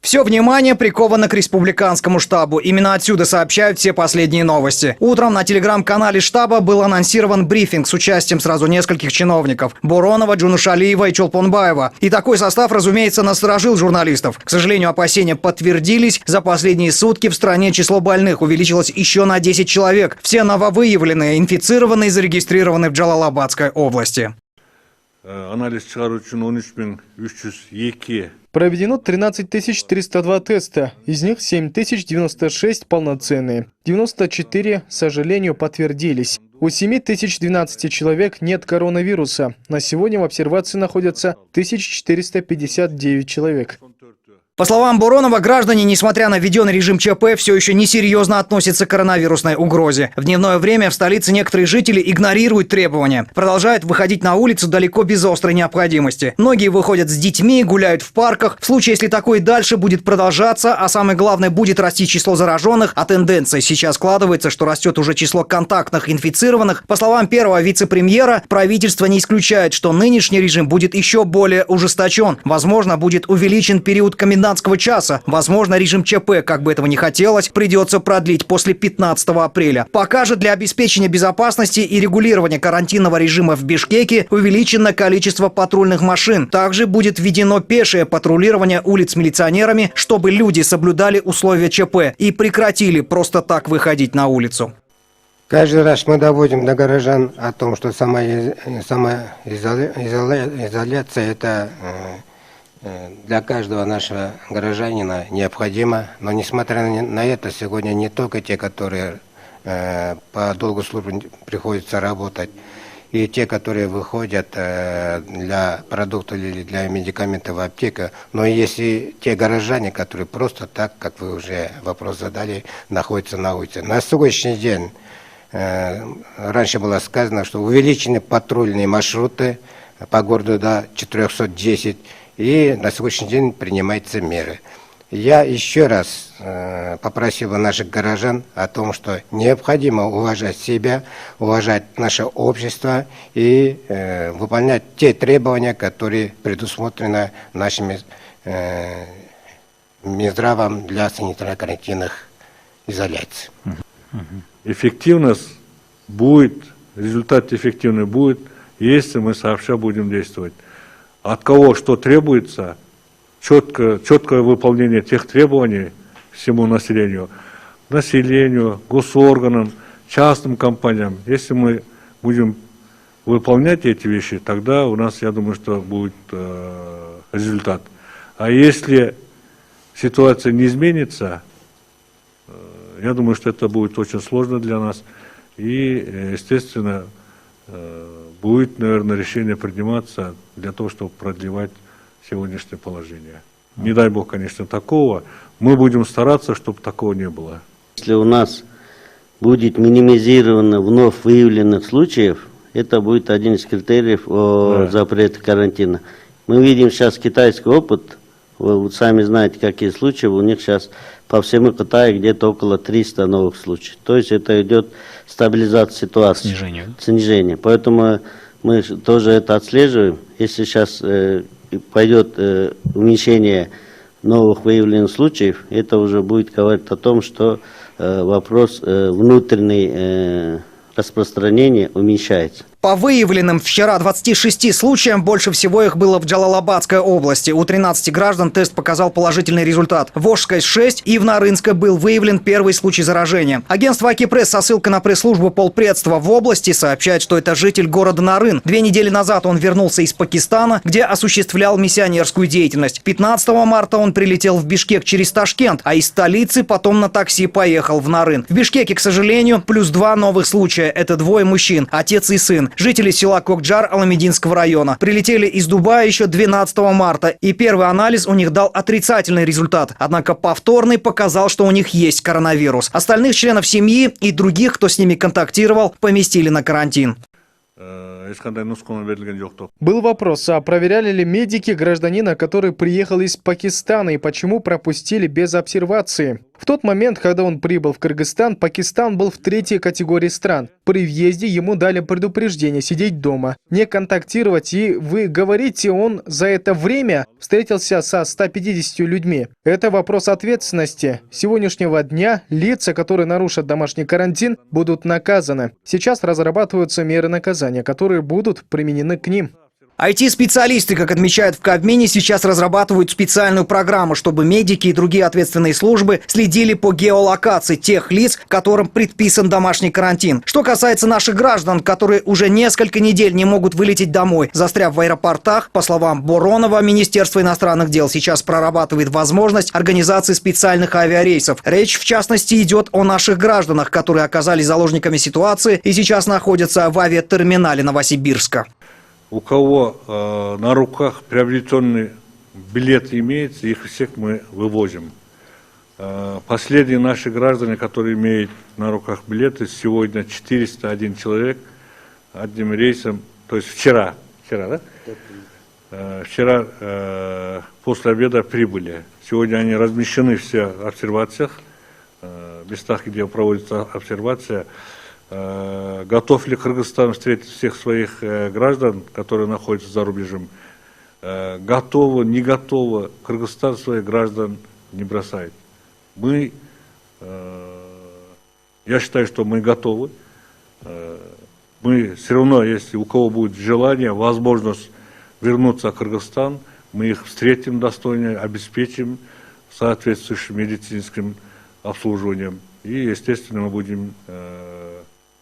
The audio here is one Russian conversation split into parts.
Все внимание приковано к республиканскому штабу. Именно отсюда сообщают все последние новости. Утром на телеграм-канале штаба был анонсирован брифинг с участием сразу нескольких чиновников – Боронова, Джунушалиева и Чолпонбаева. И такой состав, разумеется, насторожил журналистов. К сожалению, опасения подтвердились. За последние сутки в стране число больных увеличилось еще на 10 человек. Все нововыявленные, инфицированные, зарегистрированы в Джалалабадской области. Анализ чыгаруучун 13302. Проведено 13 302 теста, из них 7096 полноценные. 94, к сожалению, подтвердились. У 7012 человек нет коронавируса. На сегодня в обсервации находятся 1459 человек. По словам Боронова, граждане, несмотря на введенный режим ЧП, все еще несерьезно относятся к коронавирусной угрозе. В дневное время в столице некоторые жители игнорируют требования. Продолжают выходить на улицу далеко без острой необходимости. Многие выходят с детьми, гуляют в парках. В случае, если такое и дальше будет продолжаться, а самое главное, будет расти число зараженных, а тенденция сейчас складывается, что растет уже число контактных инфицированных, по словам первого вице-премьера, правительство не исключает, что нынешний режим будет еще более ужесточен. Возможно, будет увеличен период комендантского часа. Возможно, режим ЧП, как бы этого ни хотелось, придется продлить после 15 апреля. Пока же для обеспечения безопасности и регулирования карантинного режима в Бишкеке увеличено количество патрульных машин. Также будет введено пешее патрулирование улиц милиционерами, чтобы люди соблюдали условия ЧП и прекратили просто так выходить на улицу. Каждый раз мы доводим до горожан о том, что самоизоляция это для каждого нашего гражданина необходимо, но несмотря на это, сегодня не только те, которые по долгу службы приходится работать, и те, которые выходят для продуктов или для медикаментов в аптеку, но есть и те горожане, которые просто так, как вы уже вопрос задали, находятся на улице. На сегодняшний день, раньше было сказано, что увеличены патрульные маршруты по городу до 410, и на сегодняшний день принимаются меры. Я еще раз попросил бы наших горожан о том, что необходимо уважать себя, уважать наше общество и выполнять те требования, которые предусмотрены нашими Минздравом для санитарно-карантинных изоляций. Эффективность будет, результат эффективный будет, если мы сообща будем действовать. От кого что требуется, четкое выполнение тех требований всему населению, госорганам, частным компаниям. Если мы будем выполнять эти вещи, тогда у нас, я думаю, что будет результат. А если ситуация не изменится, я думаю, что это будет очень сложно для нас. И, естественно, будет, наверное, решение приниматься для того, чтобы продлевать сегодняшнее положение. Не дай бог, конечно, такого. Мы будем стараться, чтобы такого не было. Если у нас будет минимизировано вновь выявленных случаев, это будет один из критериев запрета карантина. Мы видим сейчас китайский опыт. Вы сами знаете, какие случаи. У них сейчас по всему Китаю где-то около 300 новых случаев. То есть это идет стабилизация ситуации. Снижение. Поэтому мы тоже это отслеживаем. Если сейчас пойдет уменьшение новых выявленных случаев, это уже будет говорить о том, что вопрос внутренней распространения уменьшается. По выявленным вчера 26 случаям, больше всего их было в Джалалабадской области. У 13 граждан тест показал положительный результат. В Ошской 6 и в Нарынской был выявлен первый случай заражения. Агентство Акипресс со ссылкой на пресс-службу полпредства в области сообщает, что это житель города Нарын. 2 недели назад он вернулся из Пакистана, где осуществлял миссионерскую деятельность. 15 марта он прилетел в Бишкек через Ташкент, а из столицы потом на такси поехал в Нарын. В Бишкеке, к сожалению, плюс 2 новых случая. Это 2 мужчин, отец и сын. Жители села Кокджар Аламединского района. Прилетели из Дубая еще 12 марта, и первый анализ у них дал отрицательный результат. Однако повторный показал, что у них есть коронавирус. Остальных членов семьи и других, кто с ними контактировал, поместили на карантин. Был вопрос, а проверяли ли медики гражданина, который приехал из Пакистана, и почему пропустили без обсервации? В тот момент, когда он прибыл в Кыргызстан, Пакистан был в 3-й категории стран. При въезде ему дали предупреждение сидеть дома, не контактировать, и вы говорите, он за это время встретился со 150 людьми. Это вопрос ответственности. С сегодняшнего дня лица, которые нарушат домашний карантин, будут наказаны. Сейчас разрабатываются меры наказания, которые будут применены к ним. IT-специалисты, как отмечают в Кабмине, сейчас разрабатывают специальную программу, чтобы медики и другие ответственные службы следили по геолокации тех лиц, которым предписан домашний карантин. Что касается наших граждан, которые уже несколько недель не могут вылететь домой, застряв в аэропортах, по словам Боронова, Министерство иностранных дел сейчас прорабатывает возможность организации специальных авиарейсов. Речь, в частности, идет о наших гражданах, которые оказались заложниками ситуации и сейчас находятся в авиатерминале Новосибирска. У кого на руках приобретенный билет имеется, их всех мы вывозим. Последние наши граждане, которые имеют на руках билеты, сегодня 401 человек одним рейсом, то есть вчера, да? Вчера после обеда прибыли. Сегодня они размещены все в обсервациях, местах, где проводится обсервация. Готов ли Кыргызстан встретить всех своих граждан, которые находятся за рубежом? Готово, не готово. Кыргызстан своих граждан не бросает. Я считаю, что мы готовы. Мы все равно, если у кого будет желание, возможность вернуться в Кыргызстан, мы их встретим достойно, обеспечим соответствующим медицинским обслуживанием. И, естественно, мы будем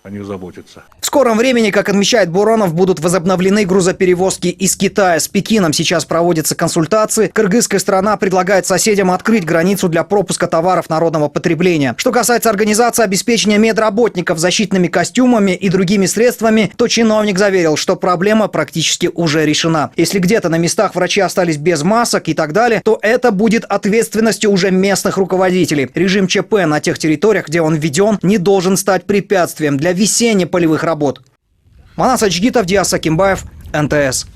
о них заботиться. В скором времени, как отмечает Боронов, будут возобновлены грузоперевозки из Китая. С Пекином сейчас проводятся консультации. Кыргызская страна предлагает соседям открыть границу для пропуска товаров народного потребления. Что касается организации обеспечения медработников защитными костюмами и другими средствами, то чиновник заверил, что проблема практически уже решена. Если где-то на местах врачи остались без масок и так далее, то это будет ответственностью уже местных руководителей. Режим ЧП на тех территориях, где он введен, не должен стать препятствием для весенне-полевых работ. Манас Ачгитов, Диас Акимбаев, НТС.